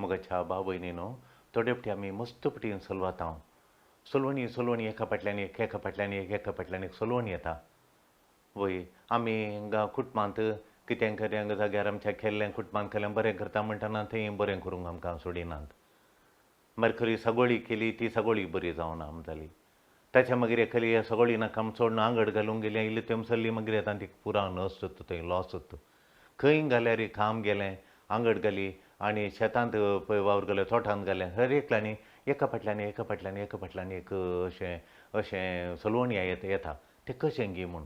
मोगाच्या भाव भयणीनो थोडे फावटी आमी मस्त पटीन चलवता सलवणी सलवणी एका फाटल्यान एक एका फाटल्यान एक एका फाटल्यान एक सलवणी येता वय आमी कुटुंबांत कितें खरें जाग्यार आमच्या केल्लें कुटुंबांत केल्लें बरें करता म्हणटना थंय बरें करूंक आमकां सोडिनात मागीर खरी सगोळी केली ती सगोळी बरी जावना जाली ताच्या मागीर एखादी सगळी नाका चोडून आंगड घालूंक गेलें इल्ली तेमसल्ली मागीर येता ती पुराव नस जाता थंय लॉस जाता खंय घाल्यार काम गेलें आंगड घाली आनी शेतांत पळय वावर घालें तोठांत घालें हर एकल्यानी एका फाटल्यान एका फाटल्यान एका फाटल्यान एक अशें सलवणी येता तें कशें गी म्हूण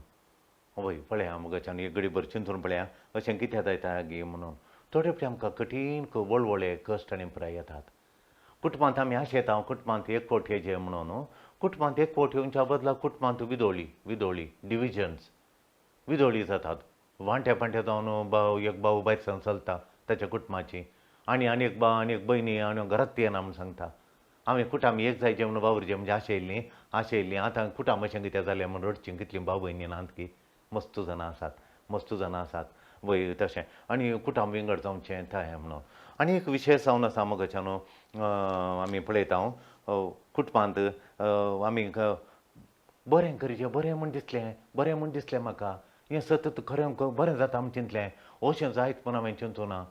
वय पळया मुगाच्यान एक घडीभर चिंतून पळया अशें कित्या जाता गी म्हणून थोडे फावटी आमकां कठीण व्हडले कश्ट आनी पुराय येतात कुटुंबांत आमी अशें येता कुटुंबांत एक फावट येजें म्हणून कुटुंबांत एक फावट येवच्या बदला कुटुंबांत विदोळी डिविजन्स विदोळी जातात वांट्या पांट्या जावन एक भाव भायर सावन चलता ताच्या कुटुंबाची आनी एक भाव आनी एक भयणी आनी घरांत येना म्हूण सांगता हांवें कुटाम एक जायचें म्हणून वावरचें म्हणजे आशेल्लीं आतां कुटाम अशें कितें जालें म्हणून रडचीं कितलीं भाव भयणी नात की मस्त जाणां आसात वय तशें आनी कुटाम विंगड जावचें थंय म्हणून आनी एक विशय जावन आसा मोगाच्यान आमी पळयता कुटुंबांत आमी बरें करचें बरें म्हूण दिसलें म्हाका हें सतत खरें बरें जाता म्हूण चिंतलें अशें जायत म्हूण हांवें चिंतूना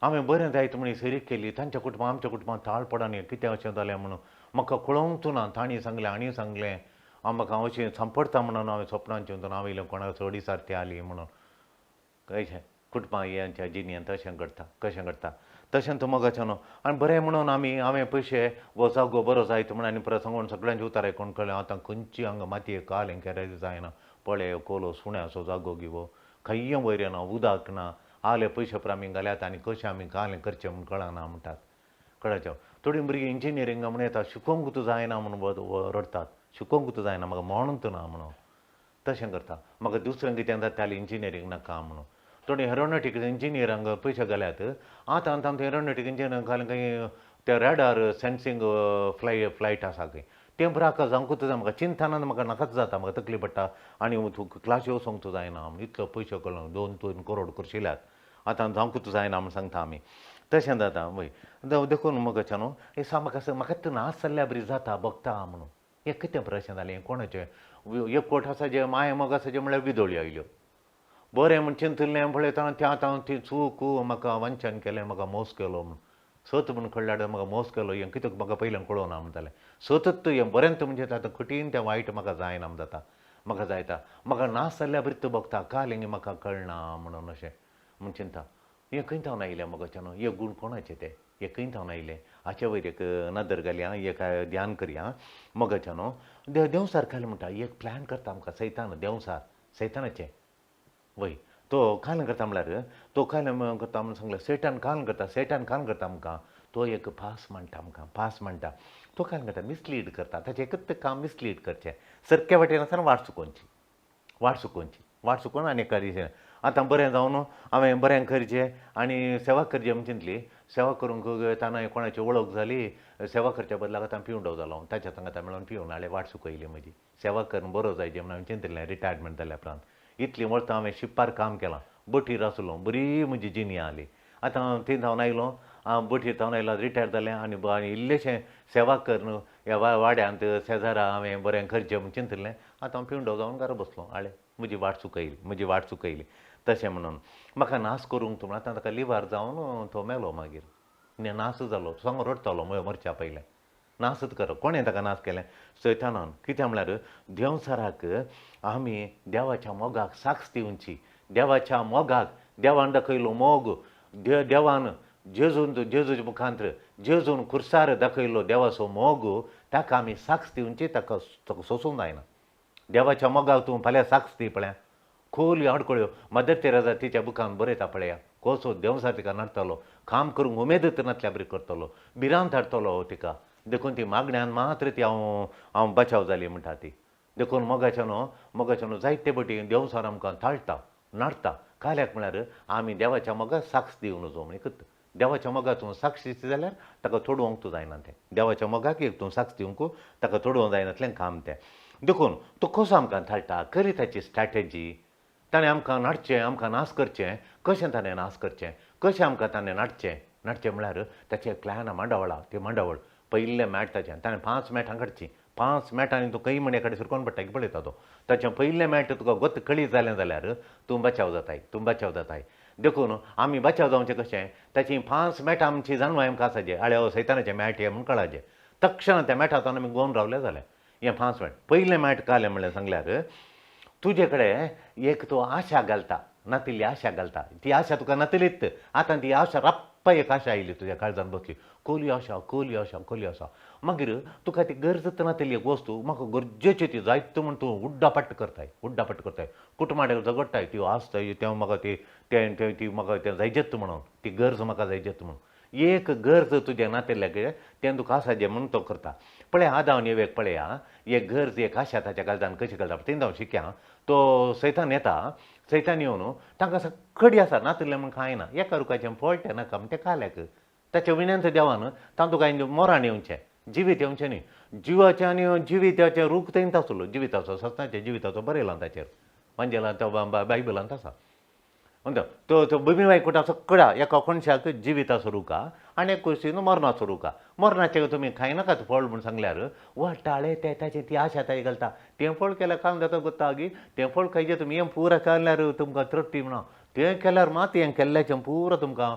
हांवें बरें जायत म्हूण सरीक केली तांच्या कुटुंबां आमच्या कुटुंबांत ताळ पडोन कितें अशें जालें म्हणून म्हाका कळोवंक ना तांणी सांगलें आनी सांगलें म्हाका अशें सांपडटा म्हणून हांवें सपनान चिंतून हांव इल्लें कोणाक चड सारथी आली म्हणून कशें कुटुंबां हेंच्या जिणेंत कशें घडटा तशेंच मोगाच्यान आनी बरें म्हणून हांवें पयशे हो जागो बरो जायत म्हणून आनी परत सांगून सगळ्यांचे उतार आयकून कळ्ळें आतां खंयची हांगा मातयेक काल केराय जायना पळे कोलो सुण्याचो जागो गिवो खंय वयर येना उदक ना आले पयशे पर आमी घाल्यात आनी कशें आमी कालें करचें म्हूण कळना म्हणटात कळ्ळें थोडीं भुरगीं इंजिनियरींग म्हणून येतात शिकोवंकूच जायना म्हणून रडटात शिकोवंकूच जायना म्हाका म्हणूंक ना म्हणून तशें करता म्हाका दुसरें कितें जाता जाल्यार इंजिनियरींग नाका म्हणून थोडीं एरोनॉटीक इंजिनियरांक पयशे घाल्यात आतां ते एरोनॉटीक इंजिनियरांक घालून खंय ते रॅडार सेन्सिंग फ्लायट आसा खंय तें बराक जावंकूच जाय म्हाका चिंतना म्हाका नाकाच जाता म्हाका तकली पडटा आनी क्लासी वचोंकच जायना इतलो पयशे कळून 2-3 करोड करशिल्ल्यात आतां जावंकूच जायना म्हूण सांगता आमी तशें जाता वय देखून मोगाच्यान हें म्हाका नाच जाल्ल्या बरी जाता बगता म्हणून हें कितें बरें अशें जालें कोणाचें एक कोट आसा जे माय मोग आसा जे म्हळ्यार विदोळी आयल्यो बरें म्हूण चिंतलें पळयतना तें आतां ती चूक म्हाका वंचन केलें म्हाका मोस केलो म्हूण सत म्हूण कळल्यार म्हाका मोस केलो हें कित्याक म्हाका पयलें कळोना म्हूण जालें सतत हें बरेंत म्हणजे आतां कठीण तें वायट म्हाका जायना म्हूण जाता म्हाका जायता म्हाका नाच जाल्ल्या बरीत बगता काल हें म्हाका कळना म्हणून अशें म्हूण चिंता हें खंय थावन आयलें मोगाच्यान हे गूण कोणाचें ते हें खंय थावन आयलें हाचे वयर एक नदर घालया एक ध्यान करया मोगाच्यान देव सारकेलें म्हणटा एक प्लॅन करता आमकां सैतान देंवसार सैतानाचें वय तो काल करता म्हळ्यार तो काल करता म्हणून सांगलें सैतान काल करता आमकां तो एक पास म्हणटा तो काल करता मिसलीड करता ताचें एकच काम मिसलीड करचें सारक्या वाटेन आसतना वाट चुकोवन आनी एका दिसा आतां बरें जावन हांवें बरें करचें आनी सेवा करचें म्हूण चिंतली सेवा करूंक ताणें कोणाची वळख जाली सेवा करच्या बदलाक आतां पिवंडो जालो ताच्या सांगाता मेळोन पिवन नाल्यार वाट चुकयली म्हजी सेवा करून बरो जायचें म्हूण हांवें चिंतलें रिटायरमेंट जाल्या उपरांत इतलीं वर्सां हांवें शिप्पार काम केलां बोटीर आसलो बरी म्हजी जिणी आली आतां थंय जावन आयलो बोटीर जावन आयलो रिटायर जालें आनी इल्लेशें सेवा करून ह्या वाड्यांत शेजारा हांवें बरें करचें म्हूण चिंतलें आतां पिवंडो जावन घरा बसलो हाळे म्हजी वाट चुकयली तशें म्हणून म्हाका नाच करूंक म्हणून आतां ताका लिव्हार जावन तो मेलो मागीर नाच जालो सांगो रडतालो मरच्या पयलें नाचच करप कोणें ताका नाच केलें सैतानान कित्याक म्हळ्यार देंवसाराक आमी देवाच्या मोगाक साक्ष दिवची देवाच्या मोगाक देवान दाखयलो मोग देवान जेजूच्या मुखांत्र जेजून खुर्सार दाखयलो देवाचो मोग ताका आमी साक्ष दिवची ताका सोसूंक जायना देवाच्या मोगाक तूं फाल्यां साक्ष दी पळया खोल आडकळ्यो मदर तेरेसा तिच्या बुकान बरयता पळया कसो देंवसार तिका नडटलो काम करूंक उमेद नासल्या बरी करतलो भिरांत हाडटलो तिका देखून ती मागण्यांत मात्र ती हांव बचाव जाली म्हणटा ती देखून मोगाच्यान जायते बटी देंवसार आमकां थाळटा नडटा काल्याक म्हळ्यार आमी देवाच्या मोगाक साक्ष दिवं नजो म्हण देवाच्या मोगाक तूं साक्ष दिता जाल्यार ताका तोडवंक तूं जायना तें देवाच्या मोगाक एक तूं साक्ष दिवंक ताका तोडवंक जायनातलें काम तें देखून तो कसो आमकां थाळटा खरी ताची स्ट्रॅटेजी ताणें आमकां नडचें आमकां नाश करचें कशें ताणें नाश करचें कशें आमकां ताणें नडचें नडचें म्हळ्यार ताचें प्लॅन मांडावळा ती मांडावळ पयलें मॅट ताचें ताणें 5 मॅटां काडचीं 5 मॅटांनी तूं खंय म्हणे कडेन सुरकोन पडटा की पळयता तो ताचें पयलें मॅट तुका गोत कळी जालें जाल्यार तूं बचाव जाताय देखून आमी बचाव जावचें कशें ताचीं 5 मॅटां आमचीं जानवां आमकां आसाचे आळे सैतानाचें मॅट हे म्हूण कळाचें तक्षण त्या मॅटांतून आमी गोवन रावले जाल्यार हें 5 मॅट पयलें मॅट कालें म्हणलें सांगल्यार तुजे कडेन एक तूं आशा घालता नातिल्ली आशा घालता ती आशा तुका नातिलीत आतां ती आशा रप्प एक आशा आयली तुज्या काळजान बसली कोली आशा मागीर तुका ती गरजत नातिल्ली एक वस्तू म्हाका गरजेची ती जायत म्हूण तूं उड्डापट्ट करताय कुटुंबाडेर झगडटाय त्यो आसताय तें म्हाका ती म्हाका तें जायजेत म्हणून ती गरज म्हाका जायजेत म्हणून एक गरज तुज्या नातेल्याक तें तुका आसा जें म्हणून तो करता पळय आदां एक पळया एक गरज एक आशा ताच्या काळजान कशी घालता तें हांव शिकया तो सैतान येता सैतान येवन तांकां सकडी आसा नातिल्लें म्हूण कांय ना एका रुखाचें पळटें नाका म्हण तें काल्याक ताच्या विण्यांत देवान तातूंत काय मोरान येवचें जिवीत येवचें न्ही जिवाचें आनी जिविताचें रूख तेंत आसलो जिविताचो सत्याचें जिविताचो बरयलां ताचेर म्हणजे तो बायबलांत आसा तो बिबी वायकुटा सकळा एका कोणशाक जिविताचो रुका आनी एक कुशीन मरणाचो रुका मरणाचें तुमी खायनाकात फळ म्हूण सांगल्यार वट्टाळे ते ताचें ती आशा ताई घालता तें फळ केल्यार काम जाता कोत्ता गी तें फळ खायचें तुमी हें पुरा केल्यार तुमकां तृप्ती म्हणा तें केल्यार मात हें केल्ल्याचें पुरो तुमकां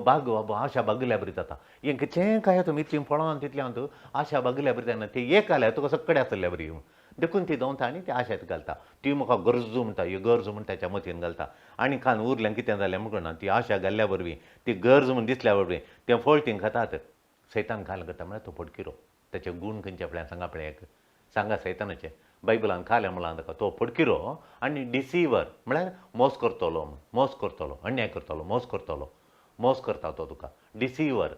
बाग आशा बागल्या बरी जाता हें कितें काय तुमी इतलीं फळां तितल्यांत आशा बागल्या बरी जायना ती एक जाल्यार तुका सकडी आसल्या बरी देखून ती दोवता आनी ती आशात घालता ती म्हाका गरजू म्हणटा ही गरज म्हूण ताच्या मतीन घालता आनी खान उरलें कितें जालें म्हणना ती आशा घाल्ल्या वरवीं ती गरज म्हूण दिसल्या वरवीं तें फळ तीं खातात सैतान खाल करता म्हळ्यार तो फडकिरो ताचे गूण खंयचे पळय सांगा पळयाक सांगा सैतानाचे बायबलान खालें म्हणलां ताका तो फडकिरो आनी डिसिवर म्हळ्यार मोस करतलो अन्याय करतलो मोस करता तो तुका डिसिवर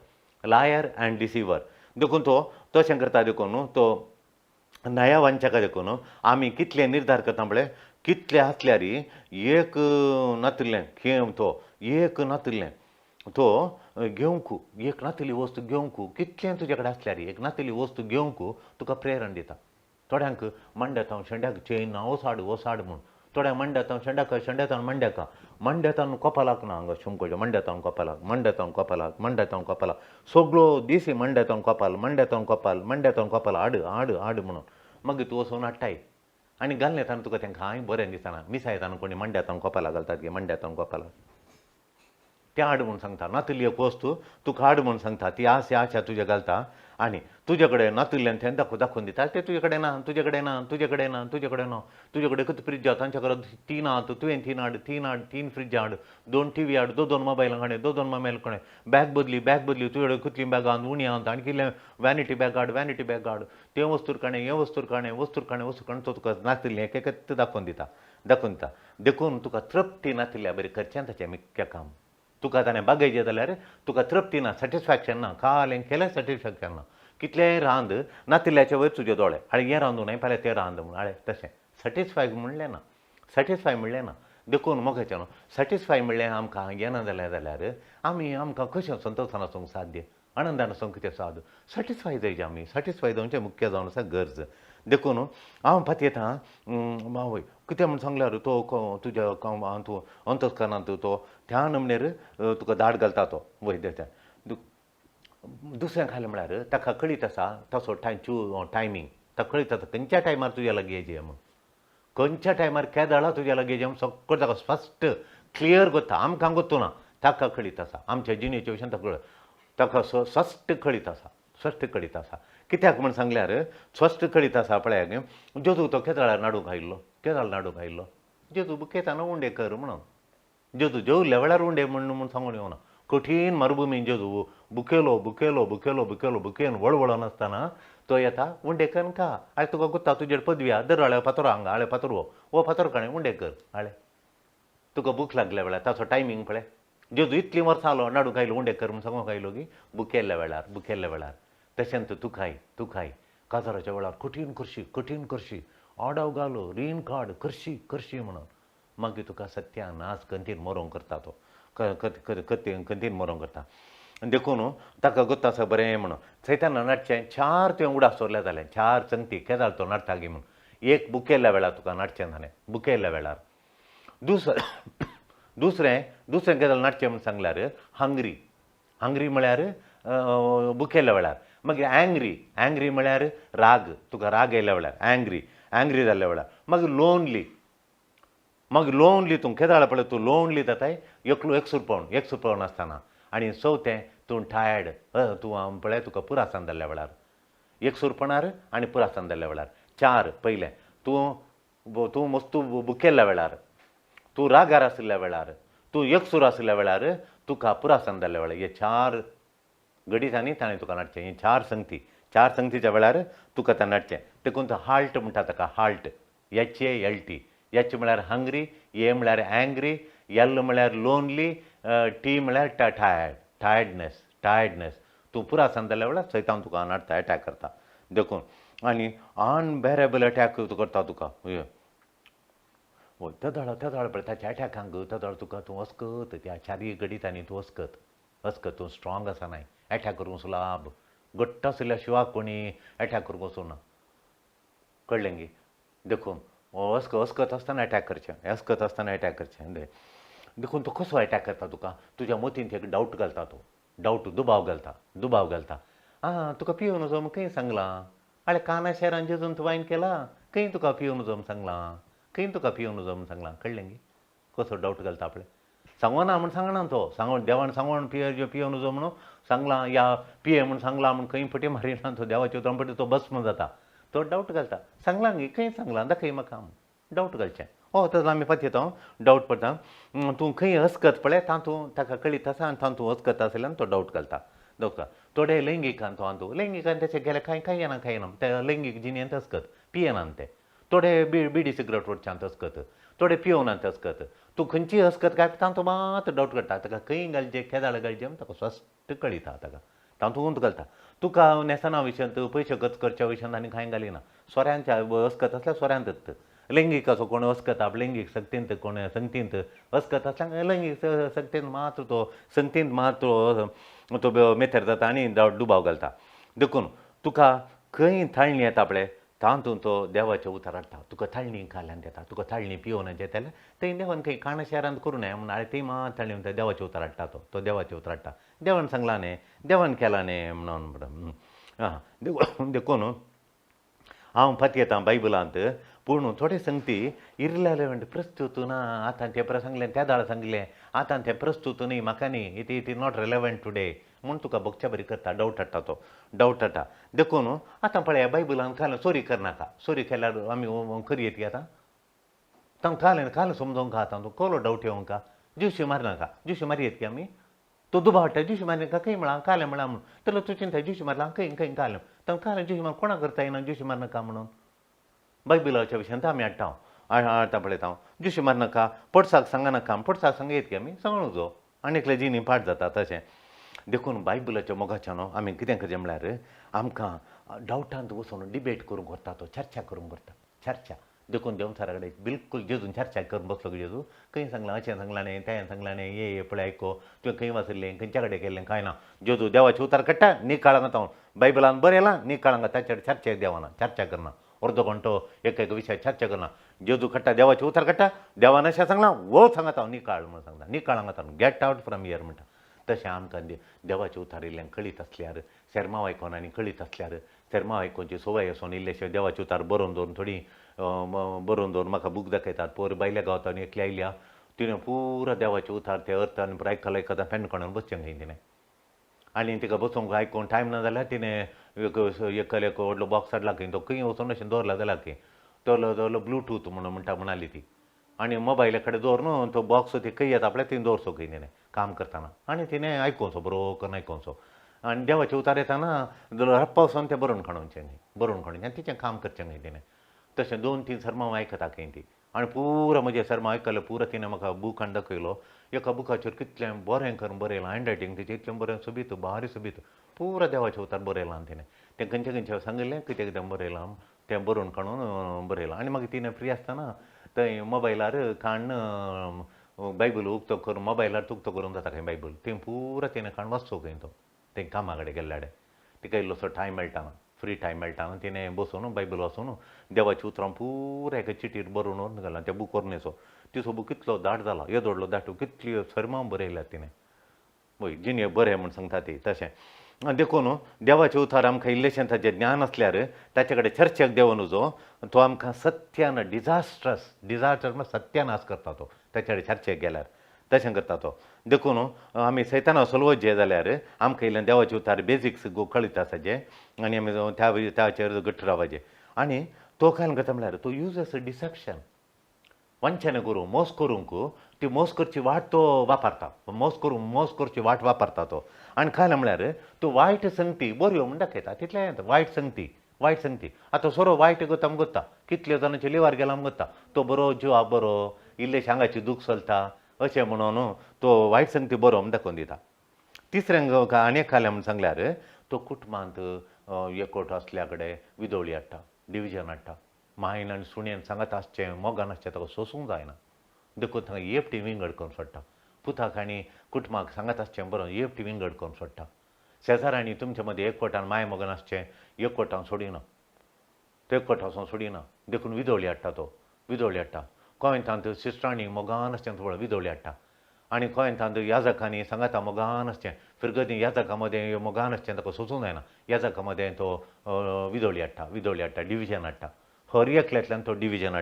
लायर एंड डिसिवर देखून तो तशें करता देखून तो नया वंचका देखून आमी कितले निर्धार करता म्हळ्यार कितले आसल्यार एक नातिल्लें तो घेवंक एक नातिल्ली वस्तू घेवंक कितलें तुजे कडेन आसल्यार एक नातिल्ली वस्तू घेवंक तुका प्रेरण दिता थोड्यांक मंड्यात शेंड्याक चेन ना ओसाड म्हूण थोड्यांक मंड्यात मंड्यातान कपालाक ना हांगा शुमकोच्या मंड्यातान कपालाक सगळो दीस मंड्यातान कपाल हाड म्हणून मागीर तूं वचून हाडटाय आनी घालून येताना तुका तेंकां हांय बरें दिसना मिसा येताना कोणी मंड्यातान कपालाक घालतात गे मंड्यातान कपालाक तें हाड म्हूण सांगता नातिल्ली एक वस्तू तुका हाड म्हूण सांगता ती आशा तुजे घालता आनी तुजे कडेन नातिल्ल्यान तें दाखोवन दिता तें तुजे कडेन ना तुजे कडेन कितें फ्रिज तांच्या कडेन 3 हात तुवें 3 हाड 3 फ्रिज हाड 2 टीव्ही हाड 2 मोबायलां हाड 2 मोबायल कोणें बॅग बदली तुजे कडेन कितली बॅगां उणी हात आनी कितलें वॅनिटी बॅग हाड तें वस्तूर काणें हें वस्तूर काणें तो तुका नातिल्लें एक दाखोवन दिता देखून तुका तृप्ती नातिल्ल्या बरें करचें ताचें मुख्य काम तुका ताणें बागयचें जाल्यार तुका तृप्ती ना सॅटिस्फॅक्शन ना कालें केलें सॅटिस्फॅक्शन ना कितलेंय रांद नातिल्ल्याचे वयर तुजे दोळे आनी हें रांदूं न्हय फाल्यां तें रांद म्हूण आळे तशें सॅटिस्फाय म्हणलें ना देखून मोगाचें सॅटिस्फाय म्हणलें आमकां येना जाल्यार आमकां कशें संतोशान आसूंक साध्य आनंदान आसूंक कितें साद सॅटिस्फाय जायचें आमी सॅटिस्फाय जावचें मुख्य जावन आसा गरज देखून हांव फाटी येता मावय कितें म्हूण सांगल्यार तो तुज्या तूं अंतस्करणांत तो त्या नमनेर तुका दाड घालता तो वय देता दुसरें खालें म्हळ्यार ताका कळीत आसा तसो टायमींग ताका कळीत आसा खंयच्या टायमार तुज्या लागीं येजें म्हूण खंयच्या टायमार केदाळा तुज्या लागीं येजें म्हूण सगळें ताका स्पश्ट क्लियर करता आमकां गोतू ना ताका कळीत आसा आमच्या जिणेच्या विशयान ताका स्पश्ट कळीत आसा कित्याक म्हूण सांगल्यार स्पश्ट कळीत आसा पळयाक जेजू तो केदाळार नाडूंक आयिल्लो जेजू बुकेताना उंडे कर म्हणून जेजू जेवल्ल्या वेळार उंडे म्हूण सांगून येवना कठीण मरुभुमीन जेजू बुकेन वळवळोन आसतना तो येता उंडेकर खा आयज तुका गुत्ता तुजेर पदवी आहा दर आळे फातोर हांगा आळे फातोर वो फातोर काणें उंडेकर आळे तुका भूक लागल्या वेळार ताचो टायमींग पळय जेजू इतलीं वर्सां आलो नाडूंक आयलो उंडेकर म्हूण सांगूंक आयलो की बुकेल्ल्या वेळार तशेंच तूं खाय काजाराच्या वेळार कठीण करशी आडाव घालो रीण काड करशी म्हणून मागीर तुका सत्यान आज कंतीन मरोंक करता तो कंतीन मरोंक करता देखून ताका गोत्ता आसा बरें म्हणून सैतान नाडचें 4 तुवें उडास सोरल्या जालें 4 चंगती केदाळ तो नाडटा गे म्हणून एक बुकेल्ल्या वेळार तुका नाडचें जालें बुकेल्ल्या वेळार दुसरें केदाळ नाडचें म्हूण सांगल्यार हंग्री हंग्री म्हळ्यार भुकेल्या वेळार. मागीर एंग्री म्हळ्यार राग, तुका राग येयल्या वेळार एंग्री जाल्ल्या वेळार. मागीर लोनली तूं केदाळ पळय तूं लोनली जाताय एकसूरपण आसतना. आनी चवथें तूं टायर्ड, तूं पळय तुका पुरासान जाल्ल्या वेळार, एकसूरपणार आनी पुरासान जाल्ल्या वेळार. 4 पयलें तूं मस्तू भुकेल्ल्या वेळार, तूं रागार आशिल्ल्या वेळार, तूं एकसूर आशिल्ल्या वेळार, तुका पुरासान जाल्ल्या वेळार. हे 4 गणितांनी ताणें तुका नाडचें. ही 4 संगतीच्या वेळार तुका तें नाडचें. देखून तो हाल्ट म्हणटा ताका, हाल्ट, HALT. एच म्हळ्यार हंग्री, ए म्हळ्यार एंग्री, एल म्हळ्यार लोनली, टी म्हळ्यार टायर्डनेस. तूं पुरासान जाल्ल्या वेळार सैतान तुका नाडटा, अटॅक करता. देखून आनी अनबेरेबल अटॅक करता तुका. तेदोळ पळय ताच्या अटॅकांक तेदोळ तुका तूं वचकत त्या 4 गणितांनी तूं वचकत तूं स्ट्रॉंग आसा नाय. अटॅक करूंक सुलाब. घट्ट आशिल्ल्या शिवाक कोणी अटॅक करूंक वचूना. कळ्ळें गी. देखून वचकत आसतना अटॅक करचें. देखून तो कसो अटॅक करता तुका? तुज्या मतींत एक डावट घालता तो. दुबाव घालता. तुका पियोनिजम खंय सांगलां? आळे काना शहरान जेजून तूं वायन केला? खंय तुका पियोनिजम सांगलां? कळ्ळें गी. कसो डावट घालता पळय. सांगना म्हूण सांगना तो. देवान सांगोन पियोनिजम म्हणून सांगलां, या पिये म्हूण सांगलां म्हूण खंय फटी मारिना तो. देवाचे उतराण तो भस्म जाता. तो डावट घालता. सांगलां गी, खंय सांगलां? दाखय म्हाका. डावट घालचें. तर आमी पळयता डावट पडटा. तूं खंय हस्कत पळय तातूंत ताका कळीत आसा आनी तातूंत हस्कत आसल्यान तो डावट घालता. थोडे लैंगिकान लैंगिकान तशें गेल्यार कांय येना. ते लैंगीक जिणेंत हस्कत, पियेनान ते. थोडे बिडी सिगरेट ओडच्यांत हस्कत, थोडे पियोनांत हस्कत. तूं खंयची हस्कत घालता तातूंत मात डावट घालता. ताका खंय घालचें, केदाळ घालचें ताका स्पश्ट कळिता ताका. तातूंत घालता. तुका नेसना विशयांत, पयशे खर्च करच्या विशयांत आनी कांय घालिना. सोऱ्यांच्या हस्कत आसल्यार सोऱ्यांतच. लैंगिकाचो कोण हस्कत लैंगीक सक्तींत कोण संगतींत हस्कत आसल्यार लैंगीक सक्तींत मात्र तो संगतींत मात्र तो मेथर जाता आनी दुबाव घालता. देखून तुका खंय थाळणी येता पळय तातूंत तो देवाचें उतर हाडटा. तुका थाळणी खाल्यान देता. तुका थाळणी पियोन जेताल्या थंय देवान खंय काणा शहरांत करूं नये म्हूण थंय मात थाळणी देवाचें उतर हाडटा तो देवाचें उतर हाडटा. देवान सांगलां न्ही, देवान केलां न्ही म्हणून. देखून हांव पतयेतां बायबलांत. पूण थोडे संगती इर्रेलेवंट प्रस्तूत ना. आतां तें सांगलें, त्या दाळ सांगलें, आतां तें प्रस्तूत न्ही, म्हाका न्ही, it is not relevant today म्हूण तुका बगच्या बरी करता. डावट हाडटा. देखून आतां पळय बायबलांत घालून चोरी करनाका. चोरी केल्यार आमी खरी येत आतां. तांकां काल समजोवंक आतां तूं कसलो डावट येवंक. जुशी मारनाका. जुशी मारयेत की आमी. तो दुबाव हाडटा. जुशी मारनाका खंय म्हळां कालें म्हळां म्हणून. तर तूं चिंता जुशी मारलां खंय कालें. तांकां कालें जुशी मार कोणाक करता येना जुशी मारनाका म्हणून. बायबलाच्या विशयांत आमी हाडटा पळयता. जुशी मारनाका, पडसाक सांगनाका. पडसाक सांगयत की आमी सांगूं जो आनीकले जिणी पाठ जाता तशें. देखून बायबलाच्या मोगाच्यान आमी कितें करचें म्हळ्यार आमकां डावटांत वचून डिबेट करूंक व्हरता तो. चर्चा करूंक व्हरता. चर्चा. देखून देंवचारा कडेन बिलकूल जेजून चर्चा करून बसलो की जेजू खंय सांगलां, अशें सांगलां न्ही, तें सांगलां न्ही, ये पळय आयको, तुवें खंय वाचल्लें, खंयच्या कडेन केल्लें कांय ना. जेजू देवाचें उतर काडटा, निकाळां घाता. बायबलांत बरयलां येयलां, निकाळां घाता. ताचेर चर्चा देवाना. चर्चा करना. अर्दो घंटो एक विशय चर्चा करना. जेजू काडटा, देवाचें उतर काडटा. देवान अशें सांगलां, वो सांगाता निकाळ म्हणून सांगता. निकाळां घाता. गेट आवट फ्रॉम हियर म्हणटा. तशें आमकां देवाचें उतर इल्लें कळीत आसल्यार, सेरमांव आयकोन आनी कळीत आसल्यार, सेरमांव आयकोवची संवय आसून इल्लेशें देवाचें उतर बरोवन दवरून थोडी बरोवन दवरून म्हाका बूक दाखयतात. पयर बायल्या गांवतान एकली आयल्या, तिणें पुरो देवाचें उतर तें अर्थ आनी आयकता फेन कोणान बसचें खंय तिणें. आनी तिका बसूंक आयकोन टायम ना जाल्यार तिणें एक व्हडलो बॉक्स हाडला खंय तो खंय वचून अशें दवरला जाल्यार खंय तो ब्लूटूथ म्हणून म्हणाली ती. आनी मोबायला कडेन दवर न्हू तो बॉक्स ती खंय येता पळय थंय दवरचो खंय तिणें काम करतना. आनी तिणें आयकोवचो बरो करून आयकोवचो. आनी देवाचें उतर येताना रप्पा वचोन तें बरोवन काडोवचें न्ही. बरोवन काडून आनी तिचें काम करचें न्ही तिणें. तशें 2-3 सरमांव आयकता खंय ती. आनी पुरो म्हजें सरमांव आयकलें पुरो तिणें म्हाका बूक हाडून दाखयलो. एका बुकाचेर कितलें बरें करून बरयलां. हँडरायटींग तिचें इतलें बरें सोबीत, भारी सोबीत. पुरो देवाचें उतर बरयलां तिणें. तें खंयचें सांगिल्लें कितें कितें बरयलां तें बरोवन काडून बरयलां. आनी मागीर तिणें फ्री आसतना थंय मोबायलार काडून बायबल उक्तो करून मोबायलार उक्तो करूंक जाता खंय बायबल. थंय पुरो तिणें काडून वाचचो खंय तो. थंय कामा कडेन गेल्ल्या कडेन. तिका इल्लोसो टायम मेळटा, फ्री टायम मेळटा. तिणें बसून बायबल वाचून देवाचें उतरां पुरो एका चिटीर बरोवन व्हरून घालां. तें बूक व्हरून येसो. तिचो बूक कितलो दाट जाला. येदोडलो दाट कितली सरमांव बरयल्यात तिणें. वय जिने बरें म्हूण सांगता ती तशें देखून देवाचे उतार आमकां इल्लेशें ताजें ज्ञान आसल्यार ताचे कडेन चर्चेक देंवन वचो तो आमकां सत्यान डिजास्टर सत्यानाश करता तो ताचे कडेन चर्चेक गेल्यार तशें करता तो देखून आमी सैताना सोलवत जे जाल्यार आमकां इल्लें देवाचे उतार बेजिक्स कळीत आसाचे आनी आमी ताचेर घट्ट रावपाचें आनी तो काय करता म्हळ्यार तो यूज एस अ डिसेप्शन वंचन करूं मोस करूंक ती मोस करची वाट तो वापरता मोस करची वाट वापरता तो आनी काय म्हळ्यार तो वायट संगती बऱ्यो म्हण दाखयता तितलें वायट संगती आतां सोरो वायट करता आमकां कोत्ता कितल्यो जाणांचे लिवार गेला आमकां कोत्ता तो बरो जिवाक बरो इल्लेशें आंगाची दूख चलता अशें म्हणून तो वायट संगती बरो म्हण दाखोवन दिता तिसऱ्यांक आनीक कालें म्हण सांगल्यार तो कुटुंबांत एकवट आसल्या कडेन विदोळी हाडटा डिविजन हाडटा मायन आनी सुणेन सांगात आसचें मोगान आसचें ताका सोंसूंक जायना देखून थंय येपटी विंगड करून सोडटा पुताक आनी कुटुंबाक सांगात आसचें बरो येपटी विंगड करून सोडटा शेजाऱ्यांनी तुमचे मदीं एकवटान माय मोगान आसचें एकवटान सोडिना तो एकवट वचोन सोडिना देखून विदोळी हाडटा कोयंतांत सिस्टरांनी मोगान आसचें थोडं विदोळी हाडटा आनी कोयंतांत याजकांनी सांगाता मोगान आसचें फिरगती याजकां मदें मोगान आसचें ताका सोंसूंक जायना याजकां मदें तो विदोळी हाडटा डिविजन हाडटा हर एकल्यातल्यान तो डिविजन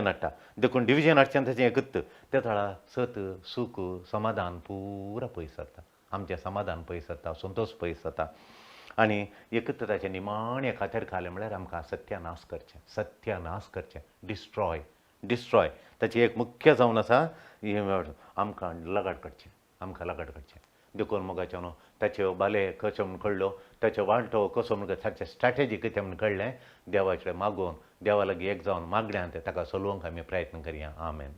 हाडटा देखून डिविजन हाडचें ताचें एकत त्या थळा सत सूख समाधान पुरा पयस जाता आमचें समाधान पयस जाता संतोश पयस जाता आनी एकत ताचें निमाणें खातीर खालें म्हळ्यार आमकां सत्यानाश करचें डिस्ट्रॉय ताची एक मुख्य जावन आसा आमकां लगाट काडचें देखून मोगाचें न्हू ताचे बाले कशें म्हूण कळ्ळो ताचे वाळटो कसो म्हूण ताचे स्ट्रॅटेजी कितें म्हूण कळ्ळें देवाचे मागोवन देवा लागीं एक जावन मागण्यांत ताका सोलोवंक आमी प्रयत्न करया आमेन.